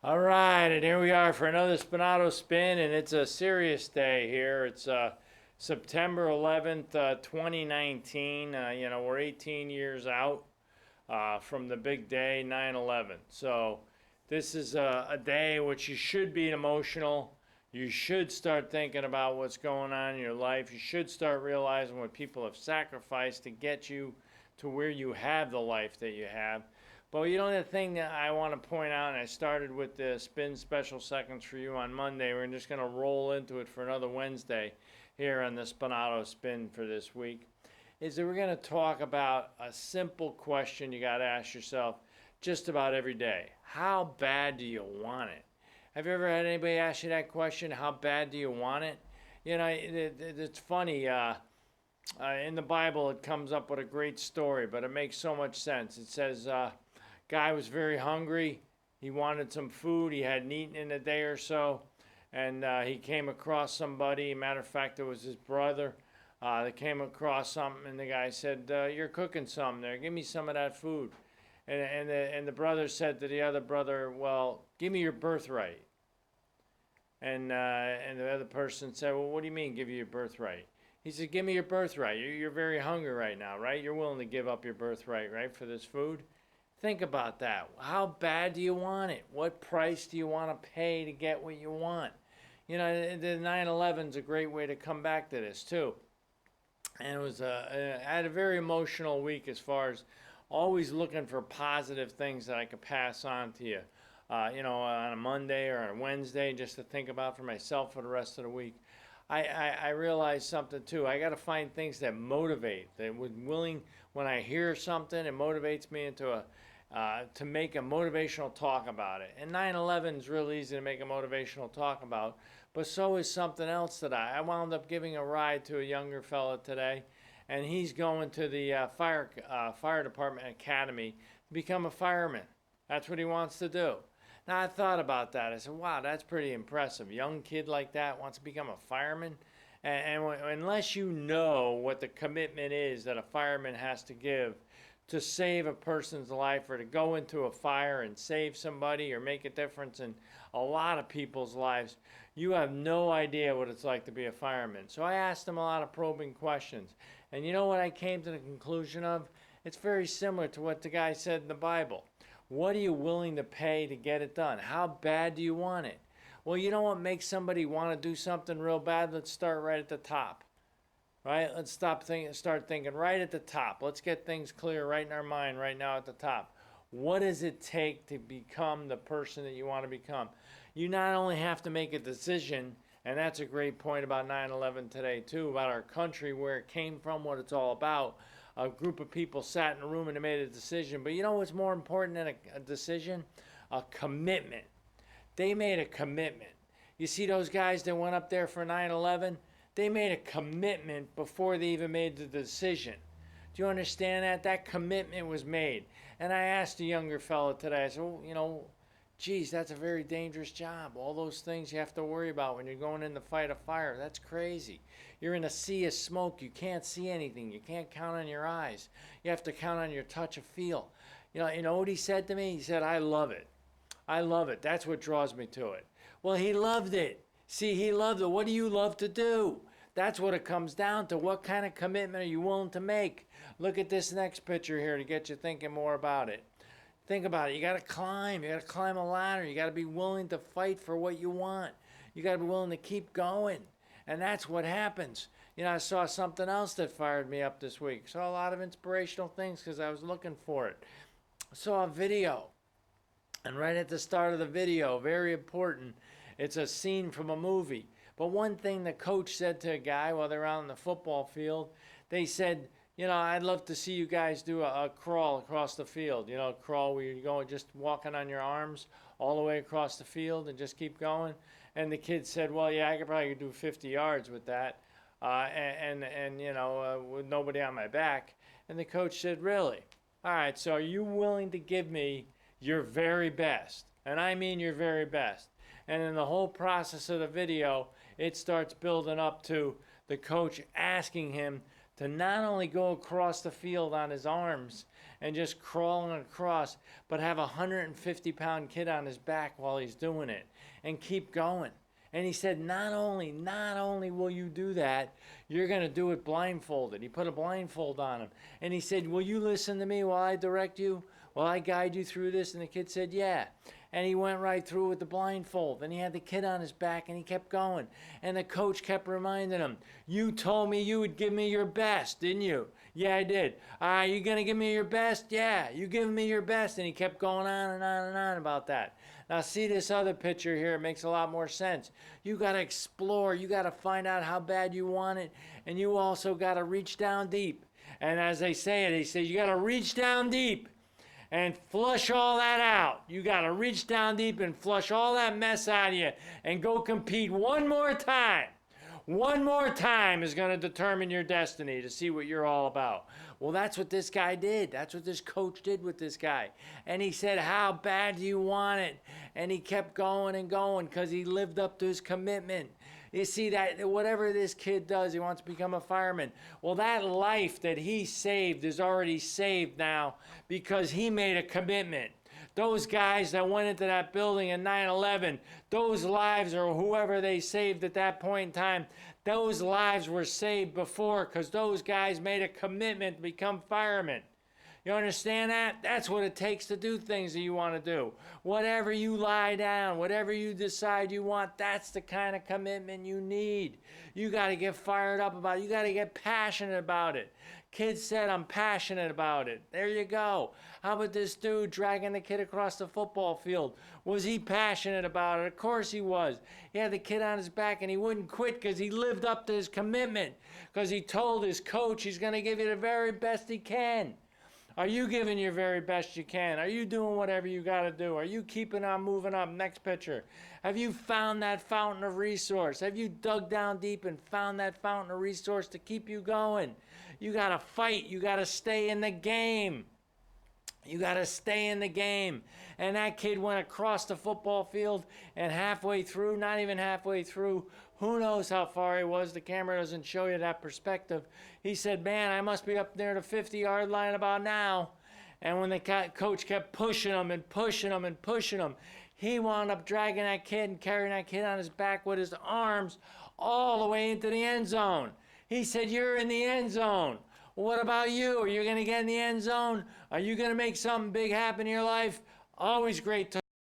All right, and here we are for another Spinato spin, and it's a serious day here. It's September 11th, 2019. We're 18 years out from the big day, 9/11. So this is a day which you should be emotional. You should start thinking about what's going on in your life. You should start realizing what people have sacrificed to get you to where you have the life that you have. But the thing that I want to point out, and I started with the spin special seconds for you on Monday. We're just going to roll into it for another Wednesday here on the Spinato spin for this week. Is that we're going to talk about a simple question you got to ask yourself just about every day. How bad do you want it? Have you ever had anybody ask you that question? How bad do you want it? It's funny. In the Bible, it comes up with a great story, but it makes so much sense. It says, guy was very hungry. He wanted some food. He hadn't eaten in a day or so. And he came across somebody. Matter of fact, it was his brother. They came across something, and the guy said, "You're cooking something there. Give me some of that food." And the brother said to the other brother, "Well, give me your birthright." And the other person said, "Well, what do you mean, give you your birthright?" He said, "Give me your birthright. You're very hungry right now, right? You're willing to give up your birthright, right, for this food?" Think about that. How bad do you want it? What price do you want to pay to get what you want? The 9/11 is a great way to come back to this, too. And I had a very emotional week as far as always looking for positive things that I could pass on to you. On a Monday or on a Wednesday, just to think about for myself for the rest of the week. I realized something too. I got to find things that motivate. That would willing when I hear something, it motivates me to make a motivational talk about it. And 9/11 is real easy to make a motivational talk about, but so is something else that I wound up giving a ride to a younger fella today, and he's going to the fire department academy to become a fireman. That's what he wants to do. Now I thought about that. I said, "Wow, that's pretty impressive. Young kid like that wants to become a fireman." And unless you know what the commitment is that a fireman has to give to save a person's life or to go into a fire and save somebody or make a difference in a lot of people's lives, you have no idea what it's like to be a fireman. So I asked him a lot of probing questions. And you know what I came to the conclusion of? It's very similar to what the guy said in the Bible. What are you willing to pay to get it done? How bad do you want it? Well, you know what makes somebody want to do something real bad? Let's start right at the top. Right? Let's start thinking right at the top. Let's get things clear right in our mind right now at the top. What does it take to become the person that you want to become? You not only have to make a decision, and that's a great point about 9/11 today too, about our country, where it came from, what it's all about. A group of people sat in a room and they made a decision. But you know what's more important than a decision? A commitment. They made a commitment. You see those guys that went up there for 9/11? They made a commitment before they even made the decision. Do you understand that? That commitment was made. And I asked a younger fellow today, I said, well, geez, that's a very dangerous job. All those things you have to worry about when you're going in to fight a fire. That's crazy. You're in a sea of smoke. You can't see anything. You can't count on your eyes. You have to count on your touch of feel. You know what he said to me? He said, "I love it. I love it. That's what draws me to it." Well, he loved it. See, he loved it. What do you love to do? That's what it comes down to. What kind of commitment are you willing to make? Look at this next picture here to get you thinking more about it. Think about it. You got to climb. You got to climb a ladder. You got to be willing to fight for what you want. You got to be willing to keep going. And that's what happens. I saw something else that fired me up this week. Saw a lot of inspirational things because I was looking for it. I saw a video. And right at the start of the video, very important, it's a scene from a movie. But one thing the coach said to a guy while they're out on the football field, they said, "I'd love to see you guys do a crawl across the field. Crawl where you're going just walking on your arms all the way across the field and just keep going." And the kid said, "Well, yeah, I could probably do 50 yards with that, with nobody on my back." And the coach said, "Really? All right, so are you willing to give me your very best?" And I mean your very best. And in the whole process of the video, it starts building up to the coach asking him to not only go across the field on his arms and just crawling across, but have a 150-pound kid on his back while he's doing it and keep going. And he said, not only will you do that, you're going to do it blindfolded. He put a blindfold on him. And he said, will you listen to me while I direct you? Will I guide you through this? And the kid said, yeah. And he went right through with the blindfold. And he had the kid on his back, and he kept going. And the coach kept reminding him, you told me you would give me your best, didn't you? Yeah, I did. You going to give me your best? Yeah, you give me your best. And he kept going on and on and on about that. Now see this other picture here. It makes a lot more sense. You got to explore. You got to find out how bad you want it. And you also got to reach down deep. And as they say you got to reach down deep and flush all that out. You got to reach down deep and flush all that mess out of you and go compete one more time. One more time is going to determine your destiny to see what you're all about. Well, that's what this guy did. That's what this coach did with this guy. And he said, how bad do you want it? And he kept going and going because he lived up to his commitment. You see that whatever this kid does, he wants to become a fireman. Well, that life that he saved is already saved now because he made a commitment. Those guys that went into that building in 9/11, those lives or whoever they saved at that point in time, those lives were saved before because those guys made a commitment to become firemen. You understand that? That's what it takes to do things that you want to do. Whatever you lie down, whatever you decide you want, that's the kind of commitment you need. You got to get fired up about it. You got to get passionate about it. Kid said, I'm passionate about it. There you go. How about this dude dragging the kid across the football field? Was he passionate about it? Of course he was. He had the kid on his back and he wouldn't quit because he lived up to his commitment. Because he told his coach he's going to give you the very best he can. Are you giving your very best you can? Are you doing whatever you got to do? Are you keeping on moving up? Next picture. Have you found that fountain of resource? Have you dug down deep and found that fountain of resource to keep you going? You got to fight. You got to stay in the game. You got to stay in the game. And that kid went across the football field and halfway through, not even halfway through, who knows how far he was. The camera doesn't show you that perspective. He said, man, I must be up near the 50-yard line about now. And when the coach kept pushing him and pushing him and pushing him, he wound up dragging that kid and carrying that kid on his back with his arms all the way into the end zone. He said, you're in the end zone. What about you? Are you going to get in the end zone? Are you going to make something big happen in your life? Always great to